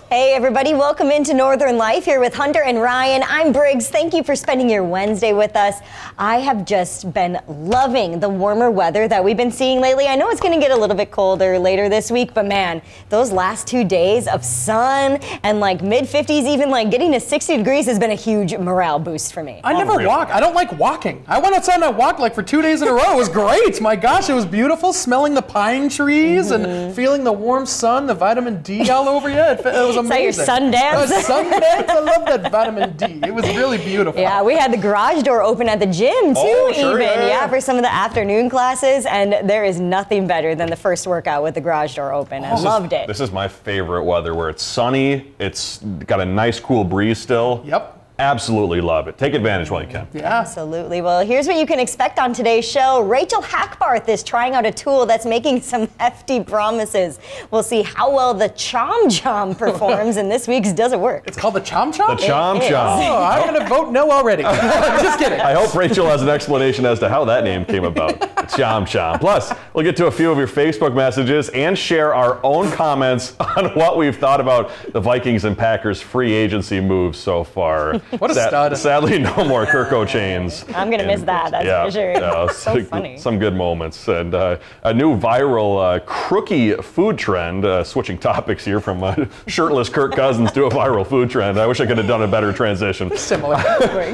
Hey everybody, welcome into Northern Life here with Hunter and Ryan. I'm Briggs. Thank you for spending your Wednesday with us. I have just been loving the warmer weather that we've been seeing lately. I know it's going to get a little bit colder later this week, but man, those last 2 days of sun and like mid-50s, even like getting to 60 degrees has been a huge morale boost for me. I never walk. I don't like walking. I went outside and I walked like for 2 days in a row. It was great. My gosh, it was beautiful. Smelling the pine trees and feeling the warm sun, the vitamin D all over you. It was amazing. Is that your Sundance? Sundance. I love that vitamin D. It was really beautiful. Yeah, we had the garage door open at the gym too, Oh, sure, yeah, for some of the afternoon classes, and there is nothing better than the first workout with the garage door open. I loved it. This is my favorite weather, where it's sunny, it's got a nice cool breeze still. Yep. Absolutely love it. Take advantage while you can. Yeah. Absolutely. Well, here's what you can expect on today's show. Rachel Hackbarth is trying out a tool that's making some hefty promises. We'll see how well the Chom Chom performs in this week's Does It Work? It's called the Chom Chom? The Chom Chom. Oh, I'm going to vote no already. Just kidding. I hope Rachel has an explanation as to how that name came about. Chom Chom. Plus, we'll get to a few of your Facebook messages and share our own comments on what we've thought about the Vikings and Packers free agency moves so far. What a stud. Sadly, no more Kirko chains. I'm going to miss that, that's for sure. So funny. Some good moments. And a new viral crookie food trend, switching topics here from shirtless Kirk Cousins to a viral food trend. I wish I could have done a better transition. Similar.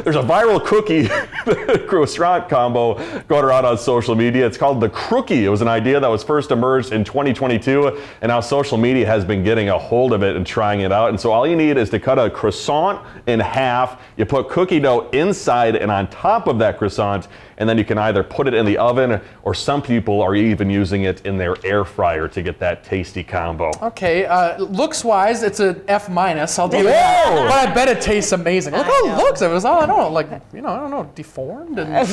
There's a viral cookie croissant combo going around on social media. It's called the Crookie. It was an idea that was first emerged in 2022, and now social media has been getting a hold of it and trying it out. And so all you need is to cut a croissant in half. You put cookie dough inside and on top of that croissant, and then you can either put it in the oven, or some people are even using it in their air fryer to get that tasty combo. Okay, looks-wise, it's an F-. I'll do that. But I bet it tastes amazing. Look how it looks. It was all, I don't know, like, I don't know, deformed. And I'd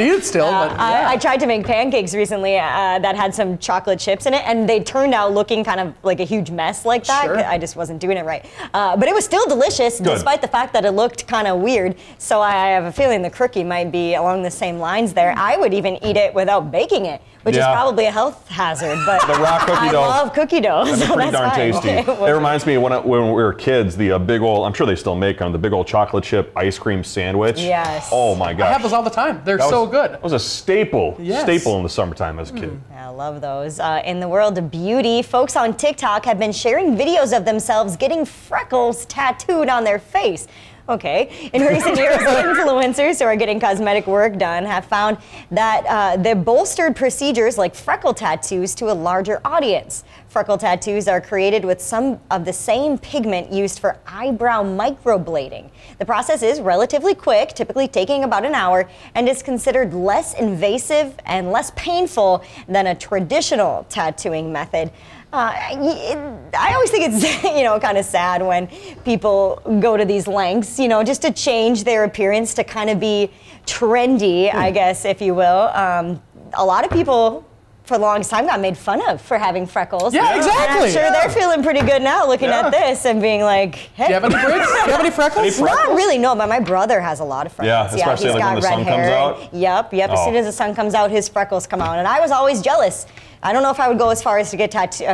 eat it still. But yeah. I tried to make pancakes recently that had some chocolate chips in it, and they turned out looking kind of like a huge mess like that. Sure. I just wasn't doing it right. But it was still delicious, despite the fact that it looked kind of weird. So I have a feeling the Crookie might be along the same lines there. I would even eat it without baking it, which is probably a health hazard. But the raw cookie dough. I love cookie dough. That's pretty darn tasty. It reminds me when we were kids, the big old, I'm sure they still make them, the big old chocolate chip ice cream sandwich. Yes. Oh my gosh. I have those all the time. They're so good. It was a staple. Yes. Staple in the summertime as a kid. I love those. In the world of beauty, folks on TikTok have been sharing videos of themselves getting freckles tattooed on their face. Okay. In recent years, influencers who are getting cosmetic work done have found that they've bolstered procedures like freckle tattoos to a larger audience. Freckle tattoos are created with some of the same pigment used for eyebrow microblading. The process is relatively quick, typically taking about an hour, and is considered less invasive and less painful than a traditional tattooing method. I always think it's, kind of sad when people go to these lengths, just to change their appearance to kind of be trendy, I guess, if you will. A lot of people for the longest time got made fun of for having freckles. Yeah, exactly. And I'm sure they're feeling pretty good now looking at this and being like, hey. Do you have any Briggs? Do you have any freckles? Not really, no, but my brother has a lot of freckles. Yeah, especially he's like got when the sun red hair. comes out. Yep. As soon as the sun comes out, his freckles come out. And I was always jealous. I don't know if I would go as far as to get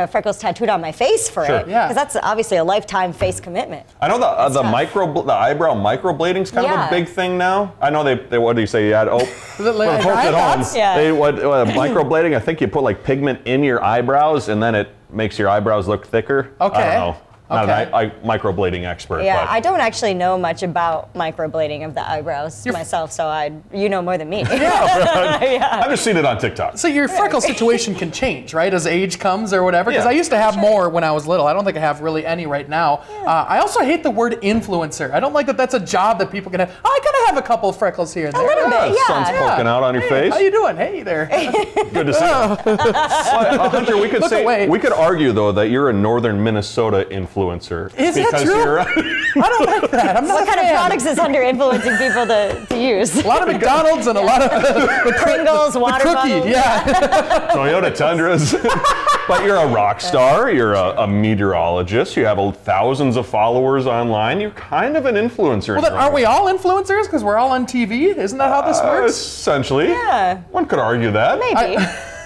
freckles tattooed on my face for it. Yeah. Because that's obviously a lifetime face commitment. I know the eyebrow microblading is kind of a big thing now. I know they what do you say? You had for the folks at home, microblading. I think you put like pigment in your eyebrows, and then it makes your eyebrows look thicker. Okay. I don't know. Not a microblading expert. Yeah, but. I don't actually know much about microblading of the eyebrows myself, so you know more than me. I've just seen it on TikTok. So your freckle situation can change, right, as age comes or whatever? Because I used to have more when I was little. I don't think I have really any right now. I also hate the word influencer. I don't like that that's a job that people can have. I kind of have a couple of freckles here and there. A little bit, Sun's poking out on your face. How you doing? Hey there. Good to see you. Hunter, we could argue, though, that you're a northern Minnesota influencer. Is that true? I don't like that. I'm not What kind of products is Hunter influencing people to use? A lot of McDonald's and a lot of Pringles, water bottles. Yeah. Toyota Tundras. But you're a rock star. You're a meteorologist. You have thousands of followers online. You're kind of an influencer. Well, then aren't we all influencers? Because we're all on TV? Isn't that how this works? Essentially. Yeah. One could argue that. Maybe.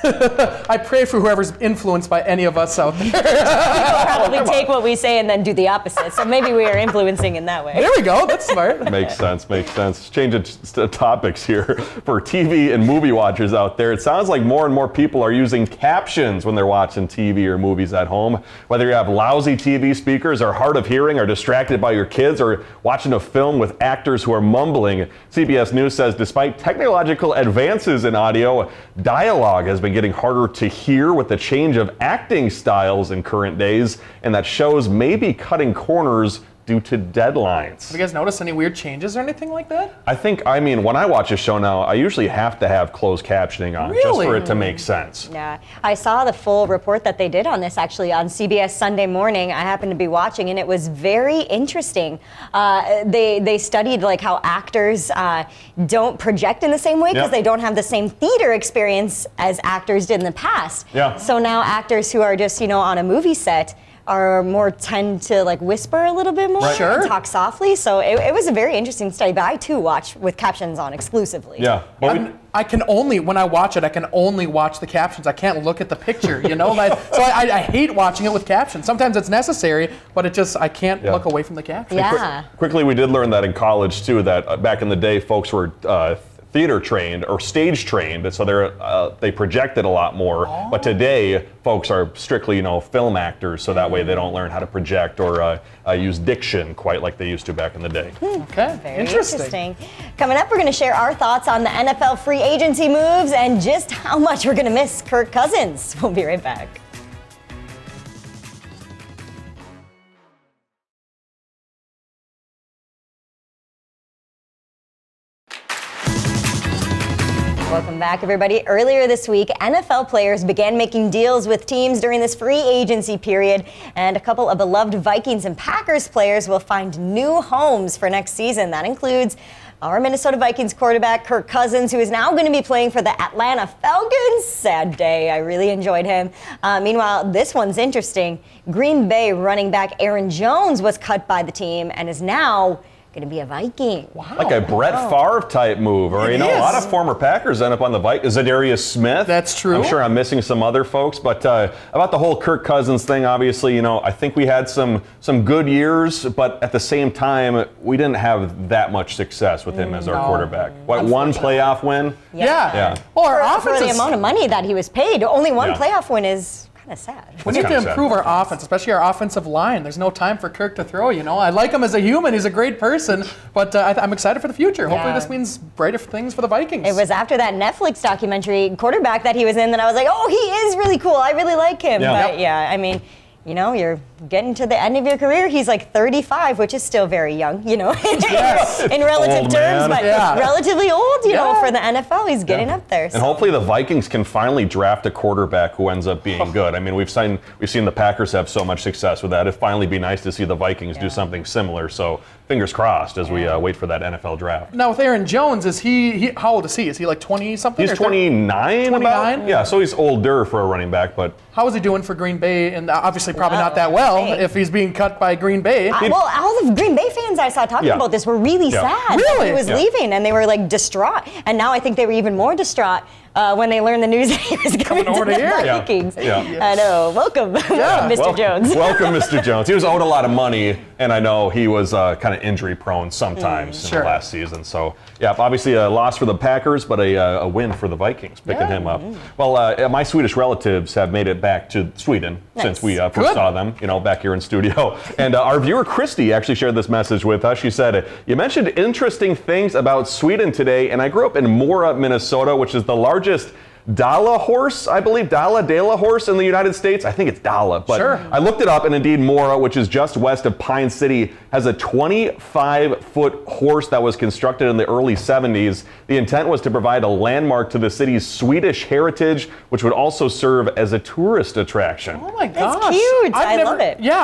I pray for whoever's influenced by any of us out there. Probably take what we say and then do the opposite. So maybe we are influencing in that way. There we go. That's smart. Makes sense, makes sense. Changing topics here for TV and movie watchers out there. It sounds like more and more people are using captions when they're watching TV or movies at home. Whether you have lousy TV speakers or hard of hearing or distracted by your kids or watching a film with actors who are mumbling, CBS News says despite technological advances in audio, dialogue has been getting harder to hear with the change of acting styles in current days, and that shows may be cutting corners due to deadlines. Have you guys noticed any weird changes or anything like that? I mean, when I watch a show now, I usually have to have closed captioning on just for it to make sense. Yeah, I saw the full report that they did on this actually on CBS Sunday Morning. I happened to be watching, and it was very interesting. They studied like how actors don't project in the same way because they don't have the same theater experience as actors did in the past. Yeah. So now actors who are just on a movie set are more tend to like whisper a little bit more and talk softly. So it was a very interesting study, but I too watch with captions on exclusively. Yeah. I can only, when I watch it, I can only watch the captions. I can't look at the picture, so I hate watching it with captions. Sometimes it's necessary, but I can't look away from the captions. Yeah. Quickly, we did learn that in college too, that back in the day, folks were theater trained or stage trained, so they projected a lot more. But today, folks are strictly film actors, so that way they don't learn how to project or use diction quite like they used to back in the day. Okay, very interesting. Coming up, we're going to share our thoughts on the NFL free agency moves and just how much we're going to miss Kirk Cousins. We'll be right back. Welcome back, everybody. Earlier this week, NFL players began making deals with teams during this free agency period, and a couple of beloved Vikings and Packers players will find new homes for next season. That includes our Minnesota Vikings quarterback, Kirk Cousins, who is now going to be playing for the Atlanta Falcons. Sad day. I really enjoyed him. Meanwhile, this one's interesting. Green Bay running back Aaron Jones was cut by the team and is now going to be a Viking. Wow. Like a Brett Favre type move, or a lot of former Packers end up on the Vikings. Zadarius Smith. That's true. I'm sure I'm missing some other folks, but about the whole Kirk Cousins thing, obviously, I think we had some good years, but at the same time, we didn't have that much success with him as our quarterback. What, one playoff win? Yeah. Well, our offense for the amount of money that he was paid, only one playoff win is kind of sad. We need to improve our offense, especially our offensive line. There's no time for Kirk to throw, I like him as a human. He's a great person, but I'm excited for the future. Hopefully this means brighter things for the Vikings. It was after that Netflix documentary quarterback that he was in that I was like, oh, he is really cool. I really like him. Yeah. But I mean, you're getting to the end of your career. He's like 35, which is still very young, in relative terms, but relatively old, for the NFL. He's getting up there. And hopefully the Vikings can finally draft a quarterback who ends up being good. I mean, we've seen the Packers have so much success with that. It'd finally be nice to see the Vikings do something similar. So fingers crossed as we wait for that NFL draft. Now with Aaron Jones, is he how old is he? Is he like 20-something? He's 29. 29? Yeah, so he's older for a running back, but how is he doing for Green Bay? And obviously probably not that well if he's being cut by Green Bay. Well, all the Green Bay fans I saw talking about this were really sad that he was leaving, and they were like distraught. And now I think they were even more distraught when they learned the news that he was coming over to the Vikings. I know. Welcome, Mr. Jones. Welcome, Mr. Jones. He was owed a lot of money, and I know he was kind of injury prone sometimes in the last season. So, obviously a loss for the Packers, but a win for the Vikings picking him up. Well, my Swedish relatives have made it back to Sweden since we first saw them, back here in studio. And our viewer Christy actually shared this message with us. She said, "You mentioned interesting things about Sweden today, and I grew up in Mora, Minnesota, which is the largest Dala horse, I believe, Dala horse in the United States. I think it's Dala, but I looked it up, and indeed Mora, which is just west of Pine City, has a 25-foot horse that was constructed in the early 70s. The intent was to provide a landmark to the city's Swedish heritage, which would also serve as a tourist attraction." Oh my gosh. That's cute. I love it. Yeah,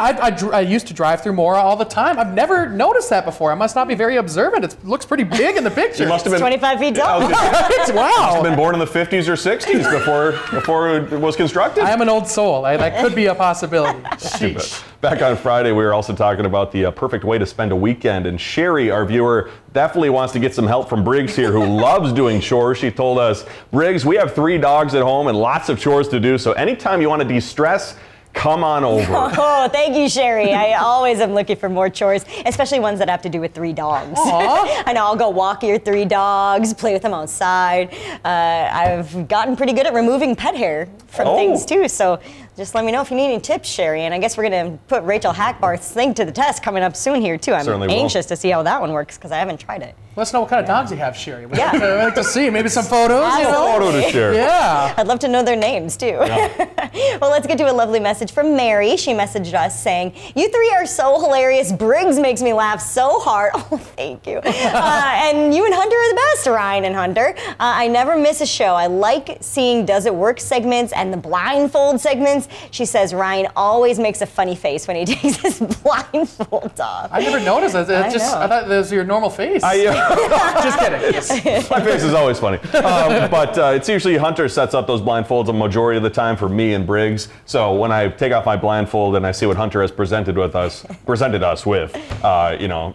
I used to drive through Mora all the time. I've never noticed that before. I must not be very observant. It looks pretty big in the picture. You must have been 25 feet tall. Wow. Must have been born in the 50s or 60s. 60s before it was constructed. I am an old soul. That could be a possibility. Sheesh. Back on Friday, we were also talking about the perfect way to spend a weekend. And Sherry, our viewer, definitely wants to get some help from Briggs here, who loves doing chores. She told us, Briggs, we have 3 dogs at home and lots of chores to do. So anytime you want to de-stress, come on over. Oh, thank you, Sherry. I always am looking for more chores, especially ones that have to do with 3 dogs. I know, I'll go walk your 3 dogs, play with them outside. I've gotten pretty good at removing pet hair from things too, so just let me know if you need any tips, Sherry. And I guess we're going to put Rachel Hackbarth's thing to the test coming up soon here too. I'm anxious to see how that one works because I haven't tried it. Let us know what kind of dogs you have, Sherry. We'd like to see. Maybe some photos. A photo to share. Yeah. I'd love to know their names, too. Yeah. Well, let's get to a lovely message from Mary. She messaged us saying, "You 3 are so hilarious. Briggs makes me laugh so hard." Oh, thank you. And you and Hunter are the best, Ryan and Hunter. I never miss a show. I like seeing Does It Work segments and the blindfold segments. She says Ryan always makes a funny face when he takes his blindfold off. I never noticed that. I thought that was your normal face. Just kidding. My face is always funny. But it's usually Hunter sets up those blindfolds a majority of the time for me and Briggs. So when I take off my blindfold and I see what Hunter has presented us with,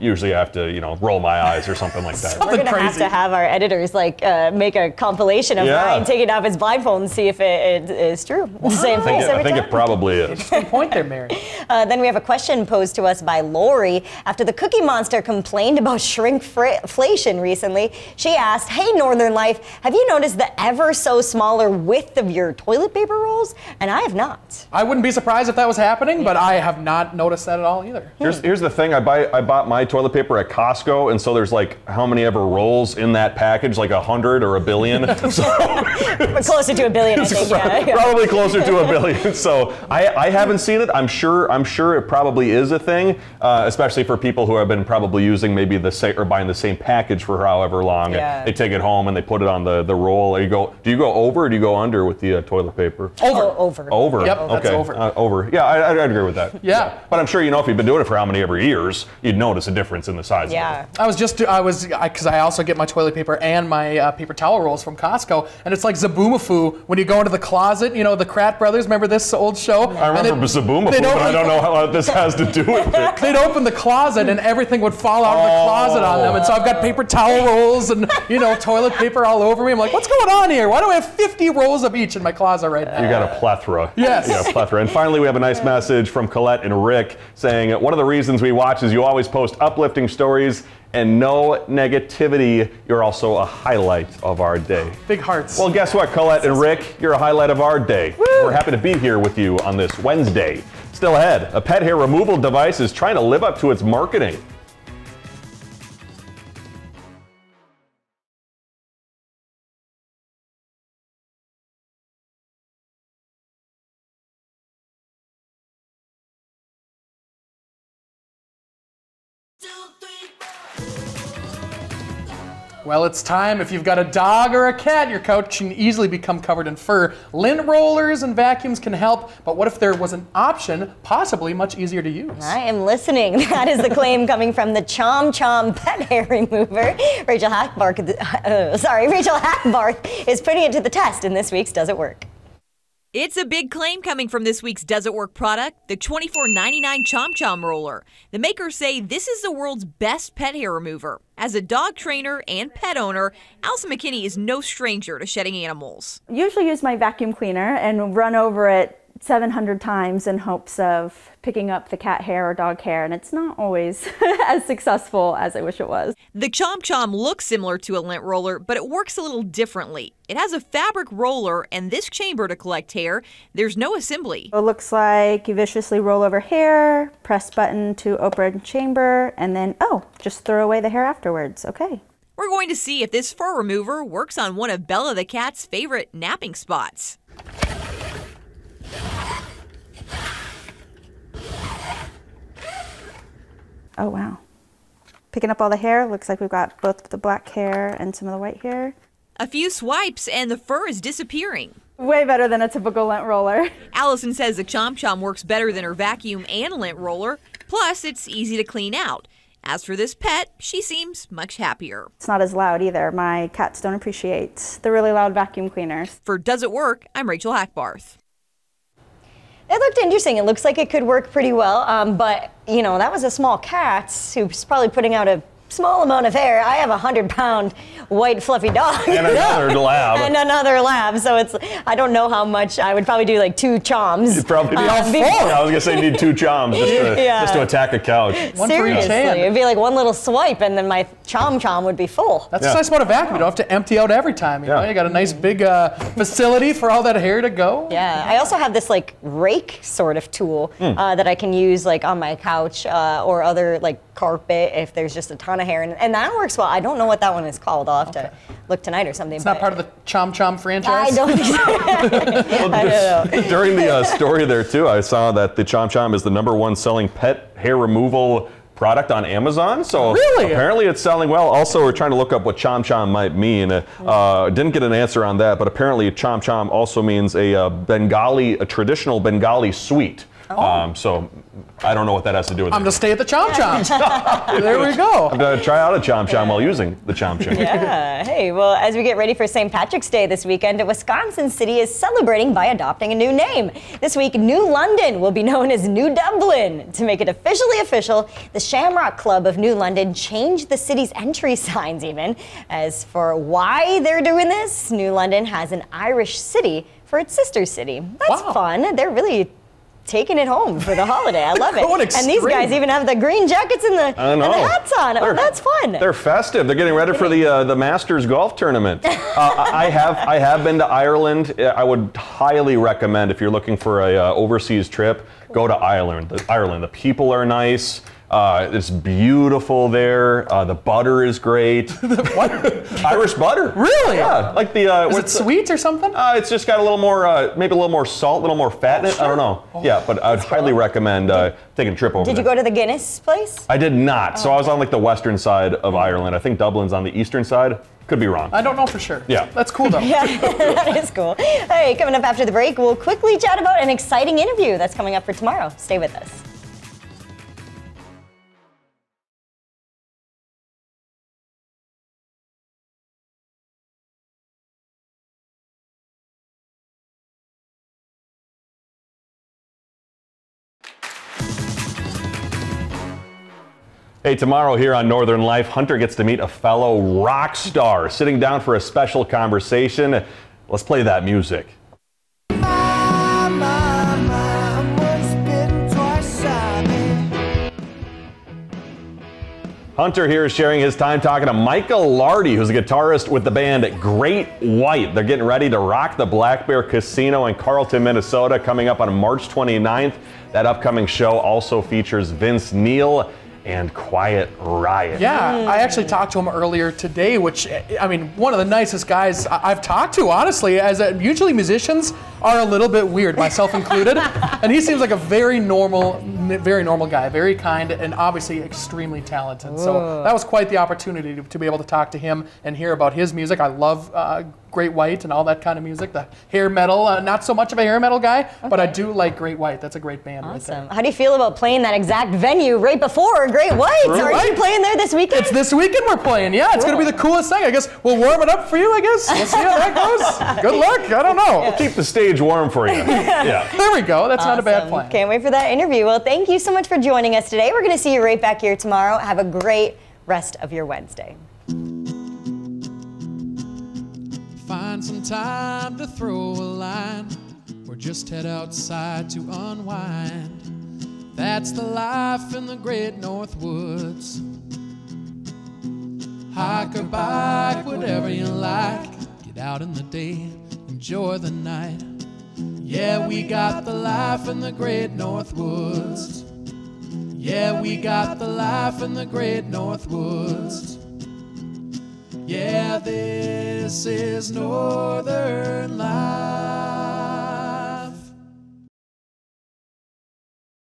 usually I have to, roll my eyes or something like that. We're going to have our editors make a compilation of Ryan taking off his blindfold and see if it is true. Wow. Same face every time. I think it probably is. Interesting point there, Mary. Then we have a question posed to us by Lori. After the Cookie Monster complained about shrinkflation recently, she asked, "Hey, Northern Life, have you noticed the ever so smaller width of your toilet paper rolls?" And I have not. I wouldn't be surprised if that was happening, but I have not noticed that at all either. Here's the thing. I bought my toilet paper at Costco, and so there's like how many ever rolls in that package, like 100 or a billion. We're closer to a billion, I think. Probably closer to a billion. So I haven't seen it. I'm sure it probably is a thing, especially for people who have been probably using maybe or buying the same package for however long. Yeah. They take it home and they put it on the roll. Do you go over or do you go under with the toilet paper? Over. Over. Yep, okay. that's over. Over. Yeah, I'd agree with that. Yeah. But I'm sure if you've been doing it for how many ever years, you'd notice a difference in the size. Yeah. Of it. Because I also get my toilet paper and my paper towel rolls from Costco, and it's like Zaboomafoo when you go into the closet. You know, the Krat Brothers. Remember this old show? I remember Zaboomafoo, but I don't know how this has to do with it. They'd open the closet and everything would fall out of the closet on them, and so I've got paper towel rolls and toilet paper all over me. I'm like, what's going on here? Why do I have 50 rolls of each in my closet right now? You got a plethora. Yes. Yeah, plethora. And finally, we have a nice message from Colette and Rick saying, "One of the reasons we watch is you always post uplifting stories and no negativity. You're also a highlight of our day." Big hearts. Well, guess what, Colette and Rick? You're a highlight of our day. Woo! We're happy to be here with you on this Wednesday. Still ahead, a pet hair removal device is trying to live up to its marketing. Well, it's time. If you've got a dog or a cat, your couch can easily become covered in fur. Lint rollers and vacuums can help, but what if there was an option, possibly much easier to use? I am listening. That is the claim coming from the Chom Chom pet hair remover. Rachel Hackbarth is putting it to the test in this week's Does It Work? It's a big claim coming from this week's Does It Work product, the $24.99 Chom Chom Roller. The makers say this is the world's best pet hair remover. As a dog trainer and pet owner, Allison McKinney is no stranger to shedding animals. Usually use my vacuum cleaner and run over it 700 times in hopes of picking up the cat hair or dog hair, and it's not always as successful as I wish it was. The Chom Chom looks similar to a lint roller, but it works a little differently. It has a fabric roller and this chamber to collect hair. There's no assembly. It looks like you viciously roll over hair, press button to open chamber, and then, just throw away the hair afterwards. Okay. We're going to see if this fur remover works on one of Bella the cat's favorite napping spots. Oh, wow. Picking up all the hair. Looks like we've got both the black hair and some of the white hair. A few swipes and the fur is disappearing. Way better than a typical lint roller. Allison says the Chom Chom works better than her vacuum and lint roller. Plus, it's easy to clean out. As for this pet, she seems much happier. It's not as loud either. My cats don't appreciate the really loud vacuum cleaners. For Does It Work, I'm Rachel Hackbarth. It looked interesting. It looks like it could work pretty well, but you know, that was a small cat who's probably putting out a small amount of hair. I have a 100-pound white fluffy dog. And another lab. And another lab. So it's, I don't know how much. I would probably do like 2 choms. You'd probably be all full. I was going to say you need 2 choms just to attack a couch. One for each Seriously, hand. it'd be like one little swipe and then my chom would be full. That's what's nice about a vacuum. You don't have to empty out every time. You know, you got a nice big facility for all that hair to go. Yeah, I also have this like rake sort of tool that I can use like on my couch or other like carpet if there's just a ton of hair, and that works well. I don't know what that one is called. I'll have to look tonight or something. It's not part of the Chom Chom franchise? I don't think so. I don't know. During the story there too, I saw that the Chom Chom is the #1 selling pet hair removal product on Amazon. So really? Apparently it's selling well. Also, we're trying to look up what Chom Chom might mean. Didn't get an answer on that, but apparently Chom Chom also means a traditional Bengali sweet. So I don't know what that has to do with it. I'm going to stay at the Chom Chom. There we go. I'm going to try out a Chom Chom while using the Chom Chom. Yeah. Hey, well, as we get ready for St. Patrick's Day this weekend, Wisconsin City is celebrating by adopting a new name. This week, New London will be known as New Dublin. To make it officially official, the Shamrock Club of New London changed the city's entry signs even. As for why they're doing this, New London has an Irish city for its sister city. That's fun. They're really taking it home for the holiday. I love it. And these guys even have the green jackets and the hats on. That's fun. They're festive. They're getting ready for the Masters golf tournament. I have been to Ireland. I would highly recommend, if you're looking for a overseas trip, go to Ireland. The people are nice. It's beautiful there. The butter is great. What? Irish butter. Really? Yeah. Like the. Is it sweet or something? It's just got a little more, maybe a little more salt, a little more fat in it. I don't know. Yeah, but I'd highly recommend taking a trip over there. Did you go to the Guinness place? I did not. So I was on like the western side of Ireland. I think Dublin's on the eastern side. Could be wrong. I don't know for sure. Yeah. That's cool though. Yeah, that is cool. Hey, coming up after the break, we'll quickly chat about an exciting interview that's coming up for tomorrow. Stay with us. Hey, tomorrow here on Northern Life, Hunter gets to meet a fellow rock star, sitting down for a special conversation. Let's play that music. Hunter here is sharing his time talking to Michael Lardy, who's a guitarist with the band Great White. They're getting ready to rock the Black Bear Casino in Carlton, Minnesota, coming up on March 29th. That upcoming show also features Vince Neil and Quiet Riot. Yeah, I actually talked to him earlier today, which, I mean, one of the nicest guys I've talked to, honestly, as usually musicians are a little bit weird, myself included, and he seems like a very normal guy, very kind, and obviously extremely talented. So that was quite the opportunity to be able to talk to him and hear about his music. I love Great White and all that kind of music, the hair metal, not so much of a hair metal guy, but I do like Great White. That's a great band right there. How do you feel about playing that exact venue right before Great White? Are you playing there this weekend? It's this weekend we're playing, yeah. It's going to be the coolest thing. I guess we'll warm it up for you, I guess. We'll see how that goes. Good luck. I don't know. We'll keep the stage warm for you. Yeah. There we go. That's not a bad plan. Can't wait for that interview. Well, thank you so much for joining us today. We're going to see you right back here tomorrow. Have a great rest of your Wednesday. Find some time to throw a line or just head outside to unwind. That's the life in the great North Woods. Hike or bike, whatever you like. Get out in the day, enjoy the night. Yeah, we got the life in the great North Woods. Yeah, we got the life in the great North Woods. Yeah, this is Northern Life.